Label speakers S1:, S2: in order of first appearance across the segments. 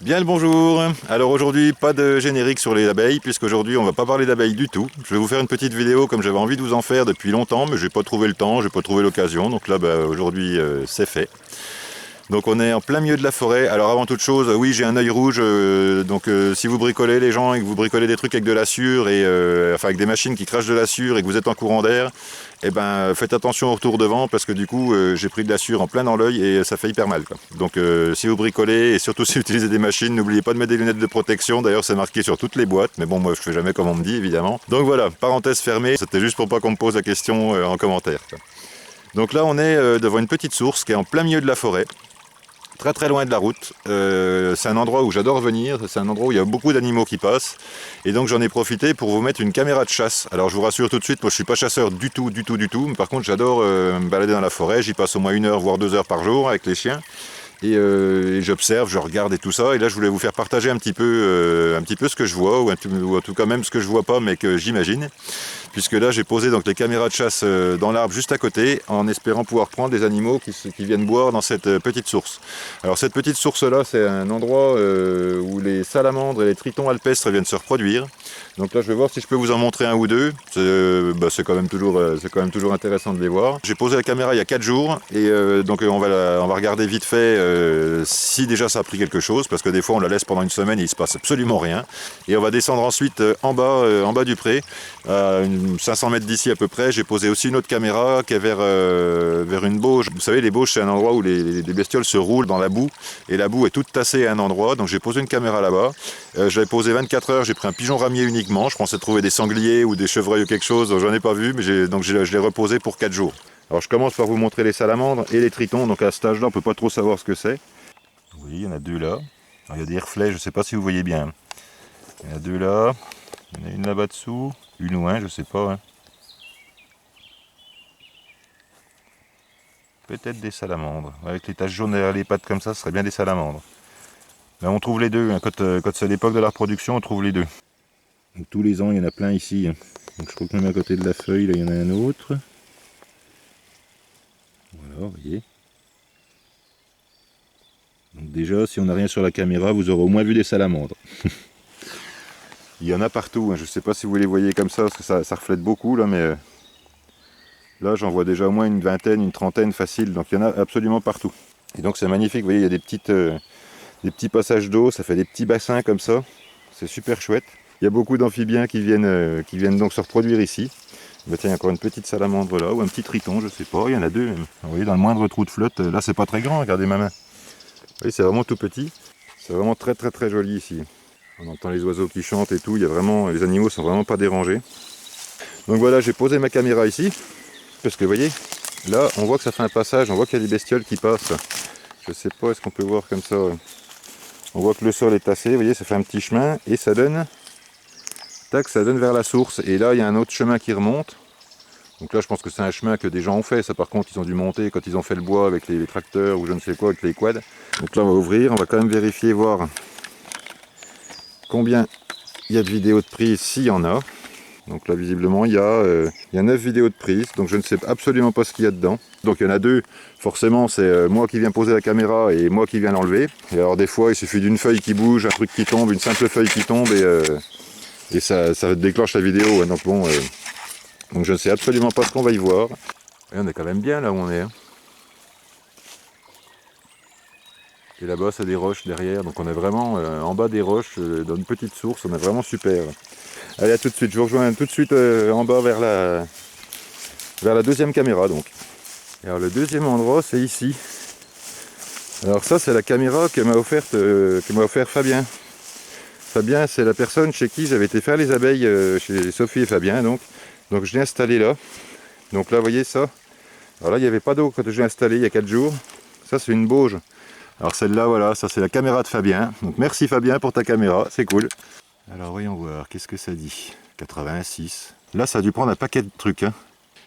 S1: Bien le bonjour. Alors aujourd'hui pas de générique sur les abeilles puisqu'aujourd'hui on va pas parler d'abeilles du tout. Je vais vous faire une petite vidéo comme j'avais envie de vous en faire depuis longtemps mais j'ai pas trouvé le temps, j'ai pas trouvé l'occasion. Donc là aujourd'hui c'est fait. Donc on est en plein milieu de la forêt. Alors avant toute chose, oui j'ai un œil rouge. Si vous bricolez les gens et que vous bricolez des trucs avec de la sueur enfin avec des machines qui crachent de la sueur et que vous êtes en courant d'air, eh ben faites attention au retour devant parce que du coup j'ai pris de la sueur en plein dans l'œil et ça fait hyper mal quoi. Donc si vous bricolez et surtout si vous utilisez des machines, n'oubliez pas de mettre des lunettes de protection. D'ailleurs c'est marqué sur toutes les boîtes, mais bon moi je fais jamais comme on me dit évidemment. Donc voilà, parenthèse fermée, c'était juste pour pas qu'on me pose la question en commentaire quoi. Donc là on est devant une petite source qui est en plein milieu de la forêt. Très très loin de la route. C'est un endroit où j'adore venir, c'est un endroit où il y a beaucoup d'animaux qui passent. Et donc j'en ai profité pour vous mettre une caméra de chasse. Alors je vous rassure tout de suite, moi je suis pas chasseur du tout. Mais par contre j'adore me balader dans la forêt, j'y passe au moins 1 heure voire 2 heures par jour avec les chiens. Et j'observe, je regarde et tout ça. Et là je voulais vous faire partager un petit peu ce que je vois, ou en tout cas même ce que je vois pas mais que j'imagine. Puisque là j'ai posé donc les caméras de chasse dans l'arbre juste à côté en espérant pouvoir prendre des animaux qui viennent boire dans cette petite source. Alors cette petite source là c'est un endroit où les salamandres et les tritons alpestres viennent se reproduire. Donc là je vais voir si je peux vous en montrer un ou deux, c'est quand même toujours intéressant de les voir. J'ai posé la caméra il y a 4 jours et donc on va regarder vite fait si déjà ça a pris quelque chose, parce que des fois on la laisse pendant une semaine et il se passe absolument rien. Et on va descendre ensuite en bas du pré, à 500 mètres d'ici à peu près. J'ai posé aussi une autre caméra qui est vers une bauge. Vous savez, les bauges c'est un endroit où les bestioles se roulent dans la boue et la boue est toute tassée à un endroit. Donc j'ai posé une caméra là-bas. J'avais posé 24 heures, j'ai pris un pigeon ramier uniquement. Je pensais trouver des sangliers ou des chevreuils ou quelque chose, j'en ai pas vu, mais je l'ai reposé pour 4 jours. Alors je commence par vous montrer les salamandres et les tritons. Donc à cet âge-là, on peut pas trop savoir ce que c'est. Oui, il y en a 2 là. Alors, il y a des reflets, je sais pas si vous voyez bien. Il y en a 2 là. Il y en a une là-bas dessous. Une ou un, je sais pas. Hein. Peut-être des salamandres. Avec les taches jaunes derrière les pattes comme ça, ce serait bien des salamandres. Là, on trouve les deux. Hein. Quand c'est l'époque de la reproduction, on trouve les deux. Donc, tous les ans, il y en a plein ici. Hein. Donc, je trouve que même à côté de la feuille, là, il y en a un autre. Voilà, vous voyez. Donc déjà, si on n'a rien sur la caméra, vous aurez au moins vu des salamandres. Il y en a partout. Hein. Je ne sais pas si vous les voyez comme ça, parce que ça reflète beaucoup, là, mais... Là, j'en vois déjà au moins une vingtaine, une trentaine facile, donc il y en a absolument partout. Et donc c'est magnifique, vous voyez, il y a des petits passages d'eau, ça fait des petits bassins comme ça, c'est super chouette. Il y a beaucoup d'amphibiens qui viennent donc se reproduire ici. Bah tiens, il y a encore une petite salamandre là, ou un petit triton, je sais pas, il y en a 2 même. Vous voyez, dans le moindre trou de flotte, là c'est pas très grand, regardez ma main. Vous voyez, c'est vraiment tout petit, c'est vraiment très très très joli ici. On entend les oiseaux qui chantent et tout, les animaux sont vraiment pas dérangés. Donc voilà, j'ai posé ma caméra ici. Parce que vous voyez, là on voit que ça fait un passage, on voit qu'il y a des bestioles qui passent. Je sais pas, est-ce qu'on peut voir comme ça. On voit que le sol est tassé, vous voyez, ça fait un petit chemin et ça donne, tac, ça donne vers la source. Et là il y a un autre chemin qui remonte. Donc là je pense que c'est un chemin que des gens ont fait, ça par contre ils ont dû monter quand ils ont fait le bois avec les tracteurs ou je ne sais quoi, avec les quads. Donc là on va ouvrir, on va quand même vérifier, voir combien il y a de vidéos de prise, s'il y en a. Donc là visiblement il y a 9 vidéos de prise, donc je ne sais absolument pas ce qu'il y a dedans. Donc il y en a 2, forcément c'est moi qui viens poser la caméra et moi qui viens l'enlever. Et alors des fois il suffit d'une feuille qui bouge, un truc qui tombe, une simple feuille qui tombe et ça déclenche la vidéo. Donc bon, donc je ne sais absolument pas ce qu'on va y voir. Et on est quand même bien là où on est. Hein. Et là-bas c'est des roches derrière, donc on est vraiment en bas des roches, dans une petite source, on est vraiment super. Allez, à tout de suite, je vous rejoins tout de suite en bas vers la deuxième caméra donc. Et alors le deuxième endroit c'est ici. Alors ça c'est la caméra que m'a offert Fabien. Fabien c'est la personne chez qui j'avais été faire les abeilles, chez Sophie et Fabien donc. Donc je l'ai installé là. Donc là vous voyez ça. Alors là il n'y avait pas d'eau quand je l'ai installé il y a 4 jours. Ça c'est une bauge. Alors celle-là voilà, ça c'est la caméra de Fabien. Donc merci Fabien pour ta caméra, c'est cool. Alors voyons voir, qu'est-ce que ça dit? 86. Là ça a dû prendre un paquet de trucs. Hein.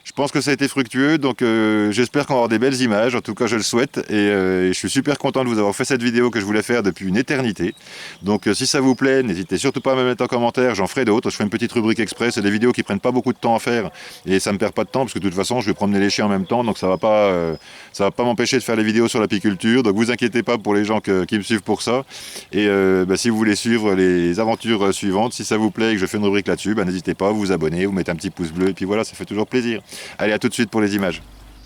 S1: Je pense que ça a été fructueux, donc j'espère qu'on va avoir des belles images, en tout cas je le souhaite, et je suis super content de vous avoir fait cette vidéo que je voulais faire depuis une éternité. Donc si ça vous plaît, n'hésitez surtout pas à me mettre en commentaire, j'en ferai d'autres, je ferai une petite rubrique express, c'est des vidéos qui prennent pas beaucoup de temps à faire, et ça me perd pas de temps, parce que de toute façon je vais promener les chiens en même temps, donc ça va pas m'empêcher de faire les vidéos sur l'apiculture, donc vous inquiétez pas pour les gens qui me suivent pour ça, et si vous voulez suivre les aventures suivantes, si ça vous plaît et que je fais une rubrique là-dessus, n'hésitez pas à vous abonner, vous mettez un petit pouce bleu, et puis voilà, ça fait toujours plaisir. Allez, à tout de suite pour les images.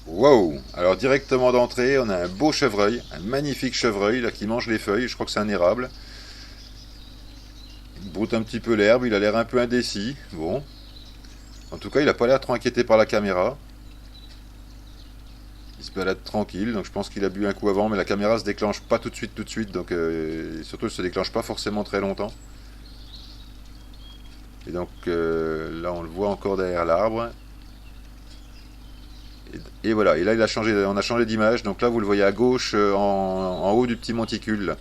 S1: Wow! Alors directement d'entrée, on a un beau chevreuil, un magnifique chevreuil là, qui mange les feuilles, je crois que c'est un érable. Il broute un petit peu l'herbe, il a l'air un peu indécis. Bon. En tout cas, il n'a pas l'air trop inquiété par la caméra. Il se balade tranquille, donc je pense qu'il a bu un coup avant, mais la caméra se déclenche pas tout de suite, donc surtout elle se déclenche pas forcément très longtemps. Et donc là on le voit encore derrière l'arbre. Et voilà, et là on a changé d'image, donc là vous le voyez à gauche en haut du petit monticule là.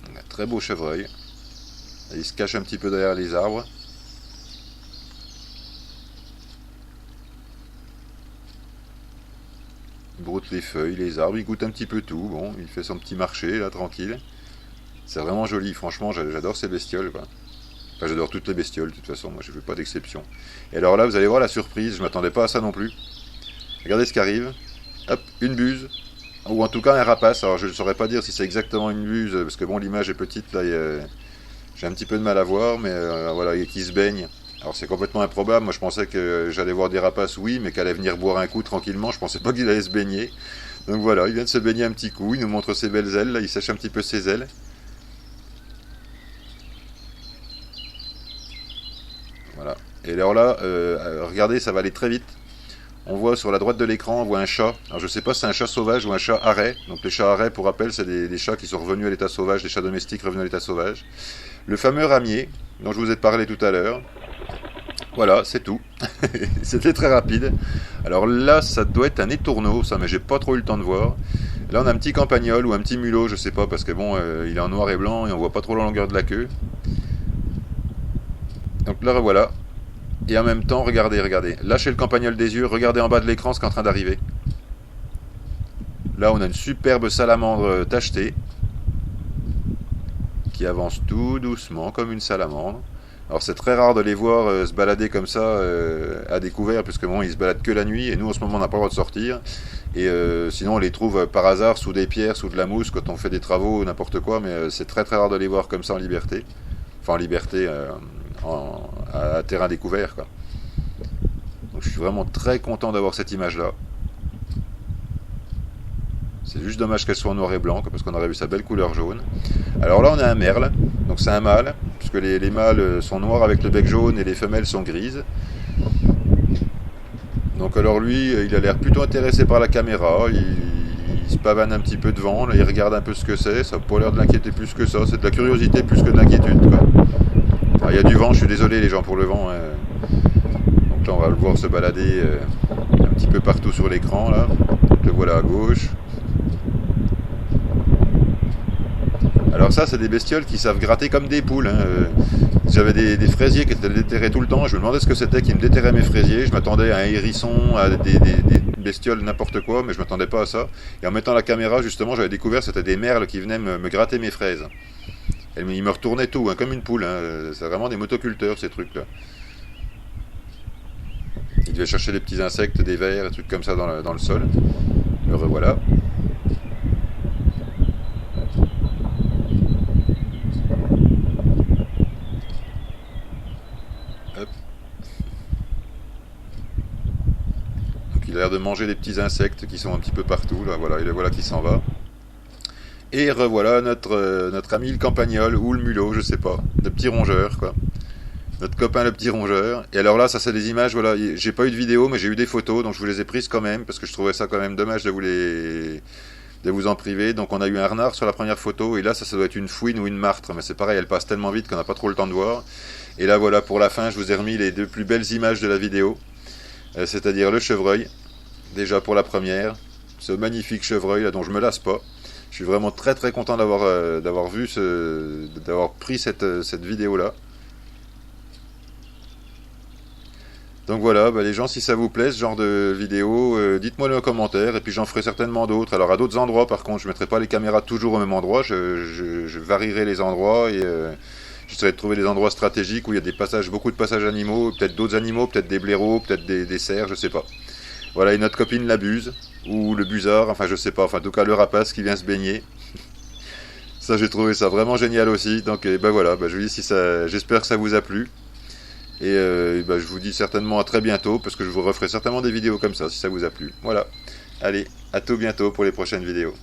S1: Un très beau chevreuil. Et il se cache un petit peu derrière les arbres. Il broute les feuilles, les arbres, il goûte un petit peu tout. Bon, il fait son petit marché là, tranquille. C'est vraiment joli, franchement, j'adore ces bestioles, quoi. Enfin, j'adore toutes les bestioles, de toute façon, moi je ne fais pas d'exception. Et alors là, vous allez voir la surprise, je m'attendais pas à ça non plus. Regardez ce qui arrive. Hop, une buse. Ou en tout cas un rapace. Alors je ne saurais pas dire si c'est exactement une buse, parce que bon, l'image est petite, là, j'ai un petit peu de mal à voir, mais voilà, qui se baigne. Alors c'est complètement improbable, moi je pensais que j'allais voir des rapaces, oui, mais qu'elle allait venir boire un coup tranquillement, je pensais pas qu'il allait se baigner. Donc voilà, il vient de se baigner un petit coup, il nous montre ses belles ailes, là, il sèche un petit peu ses ailes. Voilà. Et alors là, regardez, ça va aller très vite. On voit sur la droite de l'écran, on voit un chat. Alors je sais pas si c'est un chat sauvage ou un chat haret. Donc les chats harets, pour rappel, c'est des chats qui sont revenus à l'état sauvage, des chats domestiques revenus à l'état sauvage. Le fameux ramier, dont je vous ai parlé tout à l'heure. Voilà, c'est tout. C'était très rapide. Alors là, ça doit être un étourneau, ça, mais j'ai pas trop eu le temps de voir. Là, on a un petit campagnol ou un petit mulot, je sais pas, parce que bon, il est en noir et blanc et on voit pas trop la longueur de la queue. Donc là, voilà. Et en même temps, regardez. Lâchez le campagnol des yeux, regardez en bas de l'écran ce qui est en train d'arriver. Là, on a une superbe salamandre tachetée qui avance tout doucement comme une salamandre. Alors c'est très rare de les voir se balader comme ça à découvert, puisque bon, ils se baladent que la nuit, et nous en ce moment on n'a pas le droit de sortir. Et sinon on les trouve par hasard sous des pierres, sous de la mousse, quand on fait des travaux ou n'importe quoi, mais c'est très rare de les voir comme ça en liberté. Enfin en liberté, à terrain découvert, quoi. Donc je suis vraiment très content d'avoir cette image-là. C'est juste dommage qu'elle soit en noir et blanc, parce qu'on aurait vu sa belle couleur jaune. Alors là on a un merle, donc c'est un mâle, puisque les mâles sont noirs avec le bec jaune et les femelles sont grises. Donc alors lui, il a l'air plutôt intéressé par la caméra, il se pavane un petit peu devant, là, il regarde un peu ce que c'est, ça n'a pas l'air de l'inquiéter plus que ça, c'est de la curiosité plus que de l'inquiétude, quoi. Alors, il y a du vent, je suis désolé les gens pour le vent. Donc là on va le voir se balader un petit peu partout sur l'écran là. Donc, le voilà à gauche. Alors ça c'est des bestioles qui savent gratter comme des poules. J'avais des fraisiers qui étaient déterrés tout le temps, je me demandais ce que c'était qui me déterrait mes fraisiers, je m'attendais à un hérisson, à des bestioles n'importe quoi, mais je m'attendais pas à ça. Et en mettant la caméra justement j'avais découvert que c'était des merles qui venaient me gratter mes fraises. Et ils me retournaient tout, comme une poule, c'est vraiment des motoculteurs ces trucs là. Ils devaient chercher des petits insectes, des vers, des trucs comme ça dans le sol. Le revoilà. Hop. Donc il a l'air de manger des petits insectes qui sont un petit peu partout, là, voilà, et le voilà qui s'en va. Et revoilà notre ami le campagnol, ou le mulot, je sais pas, le petit rongeur, quoi. Notre copain le petit rongeur. Et alors là, ça c'est des images, voilà, j'ai pas eu de vidéo, mais j'ai eu des photos, donc je vous les ai prises quand même, parce que je trouvais ça quand même dommage de vous en priver. Donc on a eu un renard sur la première photo, et là ça doit être une fouine ou une martre, mais c'est pareil, elle passe tellement vite qu'on n'a pas trop le temps de voir. Et là voilà, pour la fin, je vous ai remis les deux plus belles images de la vidéo, c'est-à-dire le chevreuil, déjà pour la première, ce magnifique chevreuil là dont je me lasse pas. Je suis vraiment très content d'avoir pris cette vidéo là. Donc voilà, les gens, si ça vous plaît, ce genre de vidéo, dites-moi dans les commentaires, et puis j'en ferai certainement d'autres. Alors à d'autres endroits, par contre, je ne mettrai pas les caméras toujours au même endroit, je varierai les endroits, et j'essaierai de trouver des endroits stratégiques où il y a des passages, beaucoup de passages animaux, peut-être d'autres animaux, peut-être des blaireaux, peut-être des cerfs, je sais pas. Voilà, et notre copine la buse, ou le busard, enfin je sais pas, enfin en tout cas le rapace qui vient se baigner. Ça, j'ai trouvé ça vraiment génial aussi. Donc voilà, je vous dis si ça, j'espère que ça vous a plu. Et je vous dis certainement à très bientôt, parce que je vous referai certainement des vidéos comme ça, si ça vous a plu. Voilà. Allez, à tout bientôt pour les prochaines vidéos.